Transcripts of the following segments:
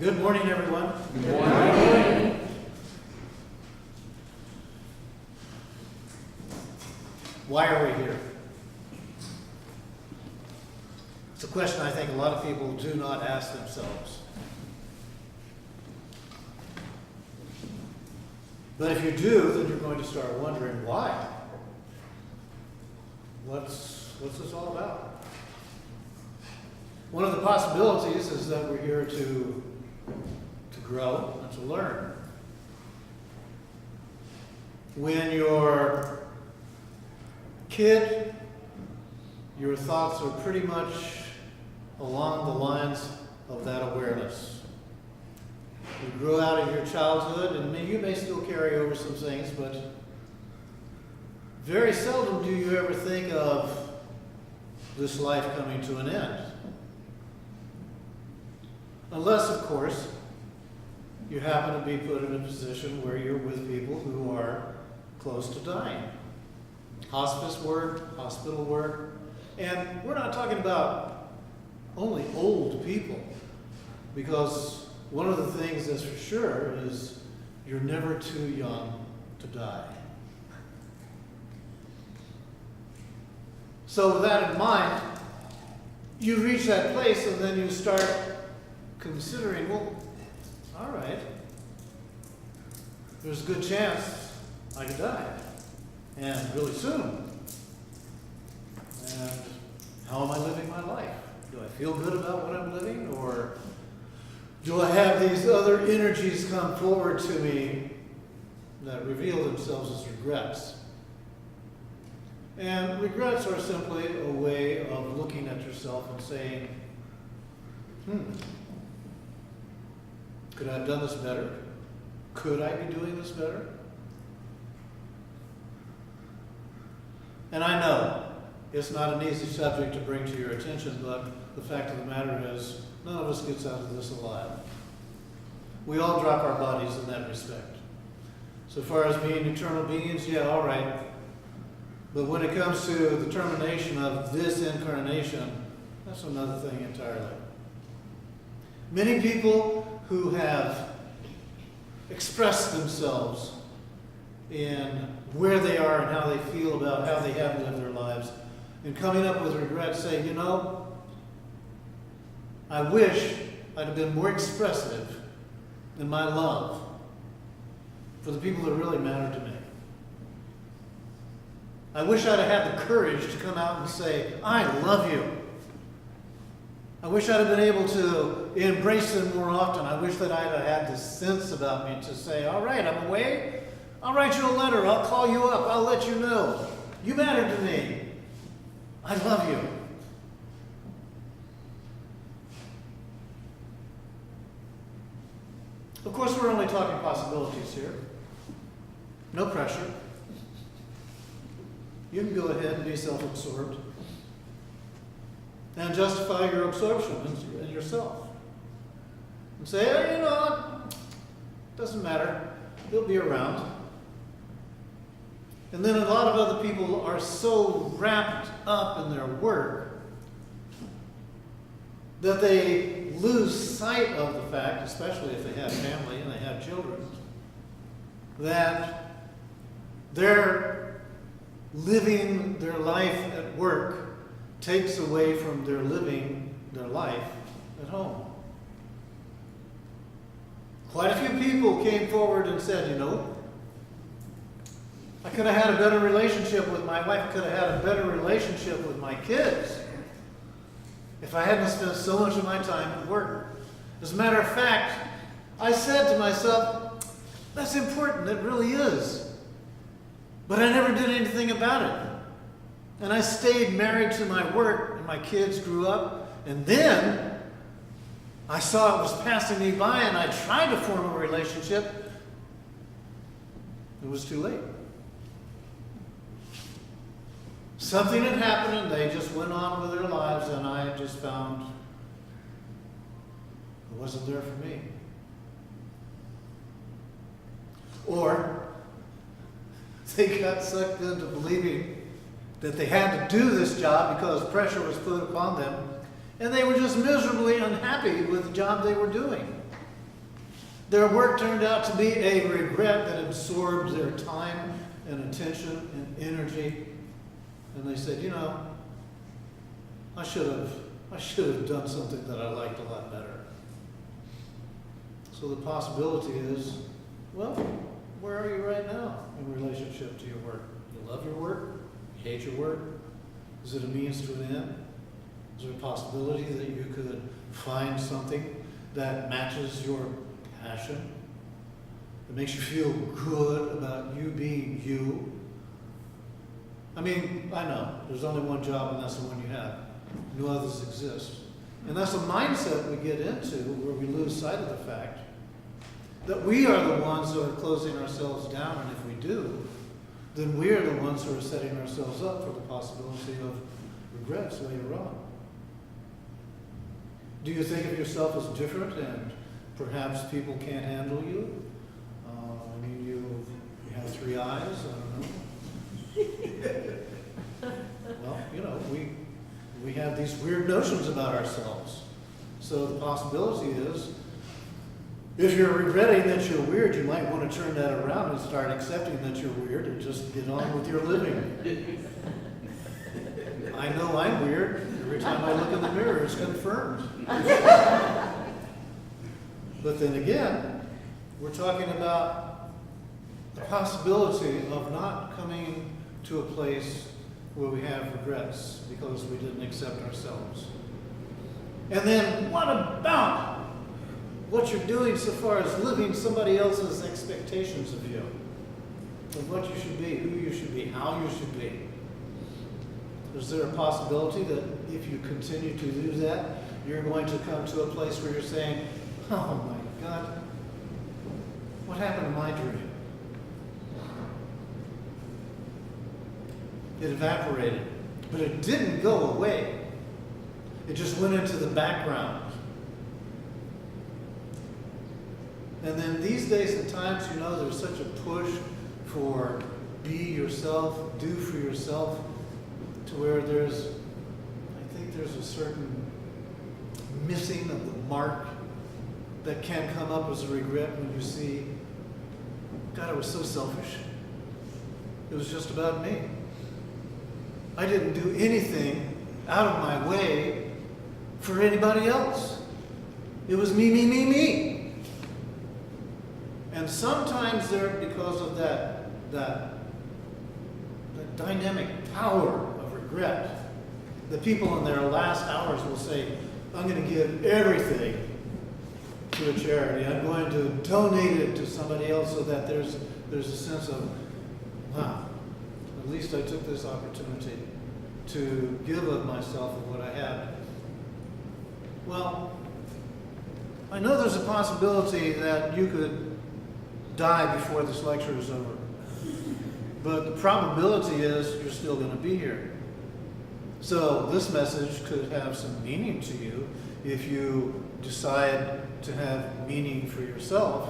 Good morning, everyone. Good morning. Why are we here? It's a question I think a lot of people do not ask themselves. But if you do, then you're going to start wondering why. What's this all about? One of the possibilities is that we're here to grow and to learn. When you're a kid, your thoughts are pretty much along the lines of that awareness. You grew out of your childhood, and you may still carry over some things, but very seldom do you ever think of this life coming to an end. Unless, of course, you happen to be put in a position where you're with people who are close to dying. Hospice work, hospital work, and we're not talking about only old people, because one of the things that's for sure is you're never too young to die. So with that in mind, you reach that place and then you start considering, well, all right, there's a good chance I could die, and really soon. And how am I living my life? Do I feel good about what I'm living, or do I have these other energies come forward to me that reveal themselves as regrets? And regrets are simply a way of looking at yourself and saying, could I have done this better? Could I be doing this better? And I know it's not an easy subject to bring to your attention, but the fact of the matter is, none of us gets out of this alive. We all drop our bodies in that respect. So far as being eternal beings, yeah, all right. But when it comes to the termination of this incarnation, that's another thing entirely. Many people who have expressed themselves in where they are and how they feel about how they have lived their lives, and coming up with regrets, say, you know, I wish I'd have been more expressive in my love for the people that really matter to me. I wish I'd have had the courage to come out and say, I love you. I wish I'd have been able to embrace them more often. I wish that I'd have had the sense about me to say, all right, I'm away. I'll write you a letter. I'll call you up. I'll let you know. You matter to me. I love you. Of course, we're only talking possibilities here. No pressure. You can go ahead and be self-absorbed and justify your absorption in yourself. And say, hey, you know what? Doesn't matter. He'll be around. And then a lot of other people are so wrapped up in their work that they lose sight of the fact, especially if they have family and they have children, that they're living their life at work takes away from their living their life at home. Quite a few people came forward and said, you know, I could have had a better relationship with my wife, I could have had a better relationship with my kids if I hadn't spent so much of my time at work. As a matter of fact, I said to myself, that's important, it really is. But I never did anything about it. And I stayed married to my work, and my kids grew up, and then I saw it was passing me by, and I tried to form a relationship. It was too late. Something had happened, and they just went on with their lives, and I just found it wasn't there for me. Or they got sucked into believing that they had to do this job because pressure was put upon them, and they were just miserably unhappy with the job they were doing. Their work turned out to be a regret that absorbed their time and attention and energy. And they said, you know, I should have done something that I liked a lot better. So the possibility is, well, where are you right now in relationship to your work? You love your work? You hate your work? Is it a means to an end? Is there a possibility that you could find something that matches your passion? That makes you feel good about you being you? I mean, I know, there's only one job and that's the one you have. No others exist. And that's a mindset we get into where we lose sight of the fact that we are the ones who are closing ourselves down, and if we do, then we are the ones who are setting ourselves up for the possibility of regrets later on. Do you think of yourself as different and perhaps people can't handle you? I mean, you have 3 eyes, I don't know. Well, you know, we have these weird notions about ourselves. So the possibility is, if you're regretting that you're weird, you might want to turn that around and start accepting that you're weird and just get on with your living. I know I'm weird. Every time I look in the mirror, it's confirmed. But then again, we're talking about the possibility of not coming to a place where we have regrets because we didn't accept ourselves. And then what about what you're doing so far as living somebody else's expectations of you, of what you should be, who you should be, how you should be? Is there a possibility that if you continue to do that, you're going to come to a place where you're saying, oh my God, what happened to my dream? It evaporated, but it didn't go away. It just went into the background. And then these days and times, you know, there's such a push for be yourself, do for yourself, to where I think there's a certain missing of the mark that can come up as a regret when you see, God, I was so selfish. It was just about me. I didn't do anything out of my way for anybody else. It was me, me, me, me. And sometimes because of that dynamic power of regret, the people in their last hours will say, I'm going to give everything to a charity. I'm going to donate it to somebody else so that there's a sense of, wow, at least I took this opportunity to give of myself and what I had. Well, I know there's a possibility that you could die before this lecture is over. But the probability is you're still going to be here. So this message could have some meaning to you if you decide to have meaning for yourself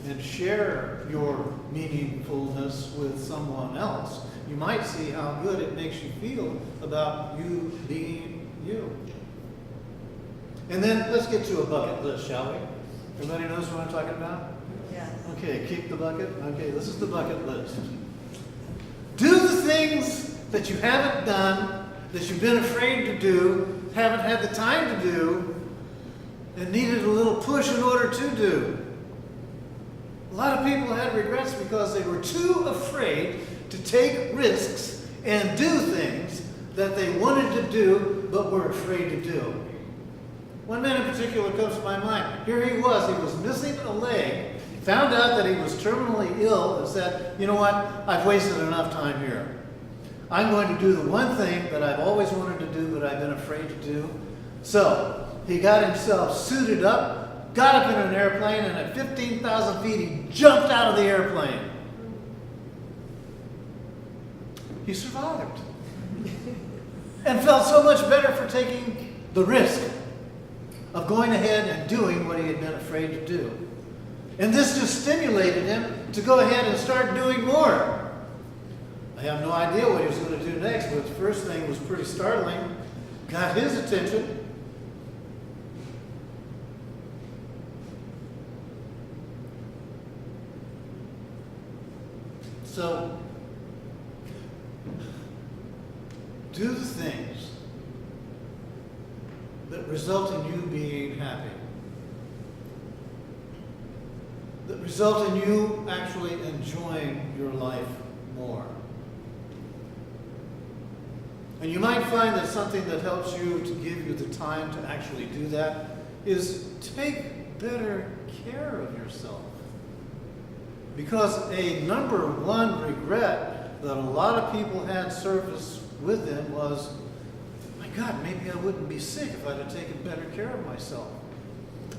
and share your meaningfulness with someone else. You might see how good it makes you feel about you being you. And then let's get to a bucket list, shall we? Everybody knows what I'm talking about? Yes. Okay, keep the bucket. Okay, this is the bucket list. Do the things that you haven't done, that you've been afraid to do, haven't had the time to do, and needed a little push in order to do. A lot of people had regrets because they were too afraid to take risks and do things that they wanted to do but were afraid to do. One man in particular comes to my mind. Here he was missing a leg, found out that he was terminally ill, and said, you know what, I've wasted enough time here. I'm going to do the one thing that I've always wanted to do but I've been afraid to do. So he got himself suited up, got up in an airplane, and at 15,000 feet he jumped out of the airplane. He survived and felt so much better for taking the risk of going ahead and doing what he had been afraid to do. And this just stimulated him to go ahead and start doing more. I have no idea what he was going to do next, but the first thing was pretty startling. Got his attention. So, do the things that result in you being happy, that result in you actually enjoying your life more. And you might find that something that helps you to give you the time to actually do that is take better care of yourself. Because a number one regret that a lot of people had surface with them was, my God, maybe I wouldn't be sick if I'd have taken better care of myself.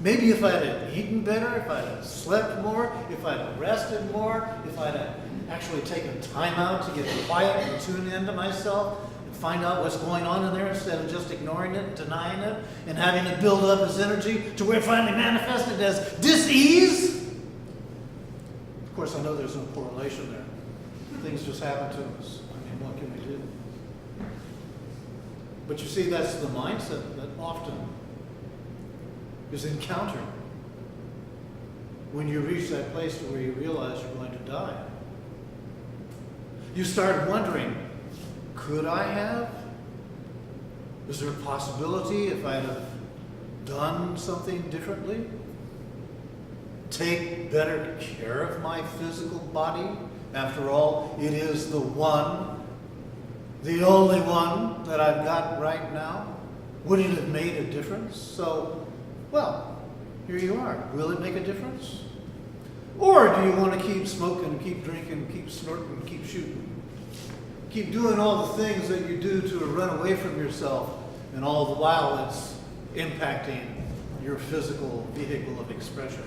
Maybe if I'd have eaten better, if I'd have slept more, if I'd have rested more, if I'd have actually taken time out to get quiet and tune into myself and find out what's going on in there instead of just ignoring it, denying it, and having it build up as energy to where it finally manifested as dis-ease. Of course, I know there's no correlation there. Things just happen to us. I mean, what can we do? But you see, that's the mindset that often is encountered when you reach that place where you realize you're going to die. You start wondering, could I have? Is there a possibility if I'd have done something differently? Take better care of my physical body? After all, it is the one, the only one that I've got right now. Would it have made a difference? So, well, here you are. Will it make a difference? Or do you want to keep smoking, keep drinking, keep snorting, keep shooting? Keep doing all the things that you do to run away from yourself, and all the while it's impacting your physical vehicle of expression.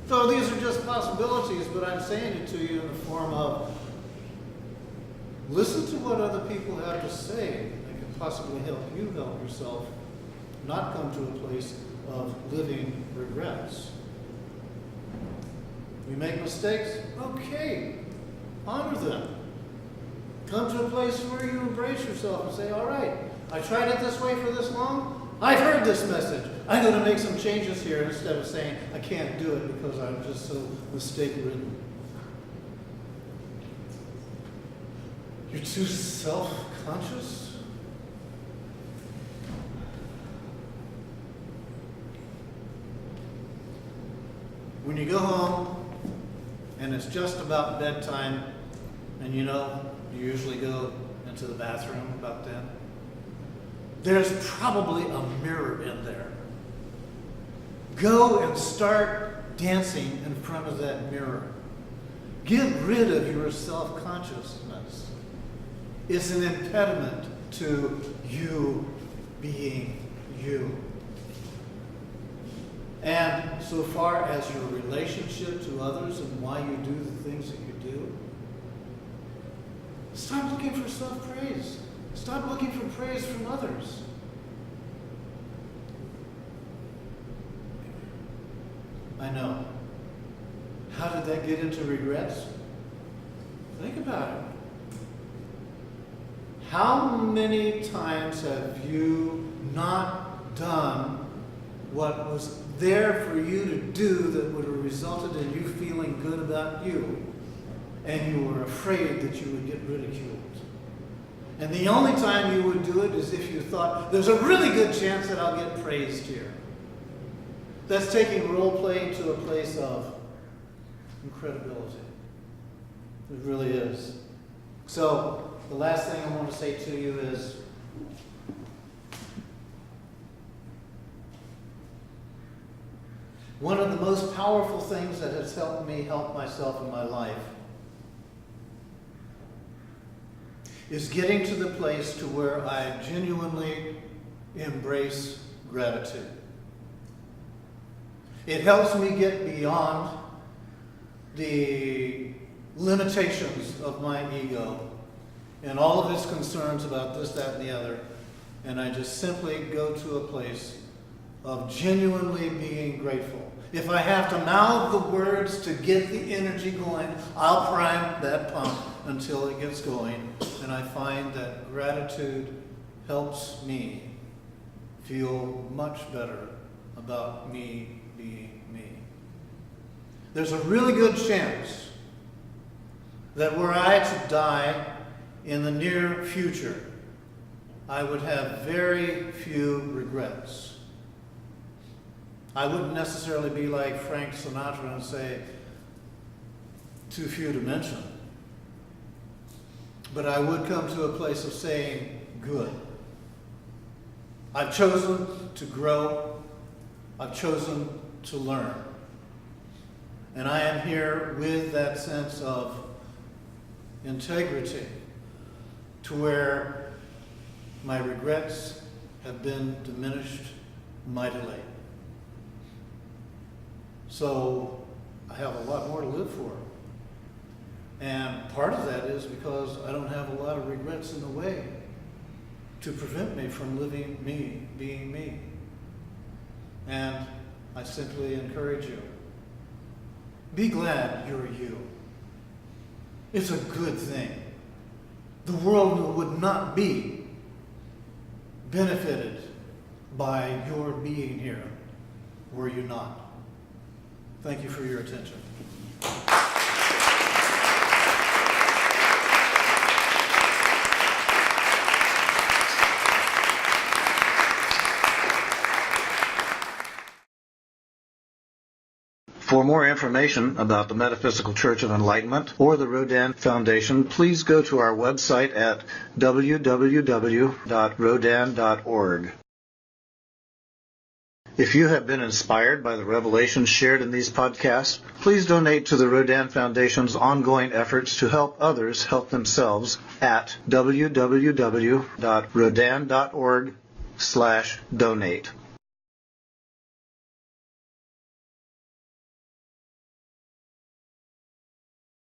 So these are just possibilities, but I'm saying it to you in the form of listen to what other people have to say that can possibly help you help yourself not come to a place of living regrets. You make mistakes? Okay. Honor them. Come to a place where you embrace yourself and say, all right, I tried it this way for this long. I've heard this message. I'm going to make some changes here instead of saying I can't do it because I'm just so mistake-ridden. You're too self-conscious. When you go home and it's just about bedtime, and you usually go into the bathroom about then, there's probably a mirror in there. Go and start dancing in front of that mirror. Get rid of your self-consciousness. It's an impediment to you being you. And so far as your relationship to others and why you do the things that you do, stop looking for self-praise. Stop looking for praise from others. I know. How did that get into regrets? Think about it. How many times have you not done what was there for you to do that would have resulted in you feeling good about you, and you were afraid that you would get ridiculed? And the only time you would do it is if you thought, there's a really good chance that I'll get praised here. That's taking role playing to a place of incredibility. It really is. So, the last thing I want to say to you is, one of the most powerful things that has helped me help myself in my life is getting to the place to where I genuinely embrace gratitude. It helps me get beyond the limitations of my ego and all of its concerns about this, that, and the other, and I just simply go to a place of genuinely being grateful. If I have to mouth the words to get the energy going, I'll prime that pump until it gets going. And I find that gratitude helps me feel much better about me being me. There's a really good chance that were I to die in the near future, I would have very few regrets. I wouldn't necessarily be like Frank Sinatra and say, too few to mention. But I would come to a place of saying, good. I've chosen to grow. I've chosen to learn. And I am here with that sense of integrity to where my regrets have been diminished mightily. So I have a lot more to live for. And part of that is because I don't have a lot of regrets in the way to prevent me from living me, being me. And I simply encourage you, be glad you're you. It's a good thing. The world would not be benefited by your being here were you not. Thank you for your attention. For more information about the Metaphysical Church of Enlightenment or the Rodin Foundation, please go to our website at www.rodin.org. If you have been inspired by the revelations shared in these podcasts, please donate to the Rodin Foundation's ongoing efforts to help others help themselves at www.rodin.org/donate.